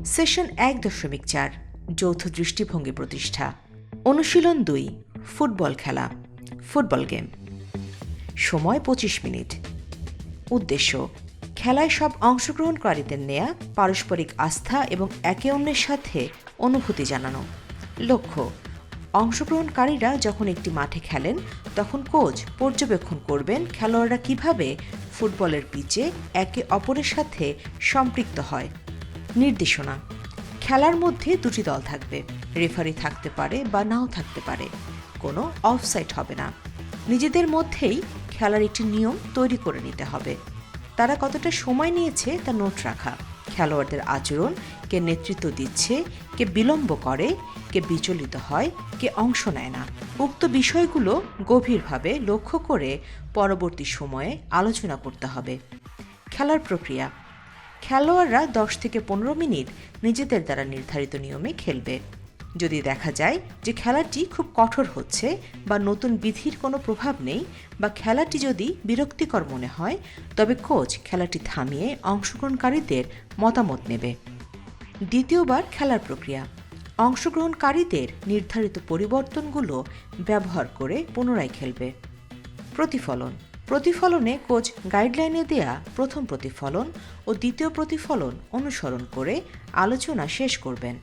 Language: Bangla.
সেশন ১.৪ যৌথ দৃষ্টিভঙ্গি প্রতিষ্ঠা। অনুশীলন ২ ফুটবল খেলা, ফুটবল গেম। সময় ২৫ মিনিট। উদ্দেশ্য খেলায় সব অংশগ্রহণকারীদের নেয়া পারস্পরিক আস্থা এবং একে অন্যের সাথে অনুভূতি জানানো। লক্ষ্য অংশগ্রহণকারীরা যখন একটি মাঠে খেলেন তখন কোচ পর্যবেক্ষণ করবেন খেলোয়াড়রা কিভাবে ফুটবলের পিচে একে অপরের সাথে সম্পৃক্ত হয়। নির্দেশনা খেলার মধ্যে দুটি দল থাকবে, রেফারি থাকতে পারে বা নাও থাকতে পারে, কোনো অফসাইড হবে না। নিজেদের মধ্যেই খেলার একটি নিয়ম তৈরি করে নিতে হবে। তারা কতটা সময় নিয়েছে তা নোট রাখা, খেলোয়াড়দের আচরণ, কে নেতৃত্ব দিচ্ছে, কে বিলম্ব করে, কে বিচলিত হয়, কে অংশ নেয় না, উক্ত বিষয়গুলো গভীরভাবে লক্ষ্য করে পরবর্তী সময়ে আলোচনা করতে হবে। খেলার প্রক্রিয়া খেলোয়াড়রা ১০ থেকে ১৫ মিনিট নিজেদের দ্বারা নির্ধারিত নিয়মে খেলবে। যদি দেখা যায় যে খেলাটি খুব কঠোর হচ্ছে বা নতুন বিধির কোনো প্রভাব নেই বা খেলাটি যদি বিরক্তিকর মনে হয়, তবে কোচ খেলাটি থামিয়ে অংশগ্রহণকারীদের মতামত নেবে। দ্বিতীয়বার খেলার প্রক্রিয়া অংশগ্রহণকারীদের নির্ধারিত পরিবর্তনগুলো ব্যবহার করে পুনরায় খেলবে। প্রতিফলন প্রতিফলনে কোচ গাইডলাইনে দেয়া প্রথম প্রতিফলন ও দ্বিতীয় প্রতিফলন অনুসরণ করে আলোচনা শেষ করবেন।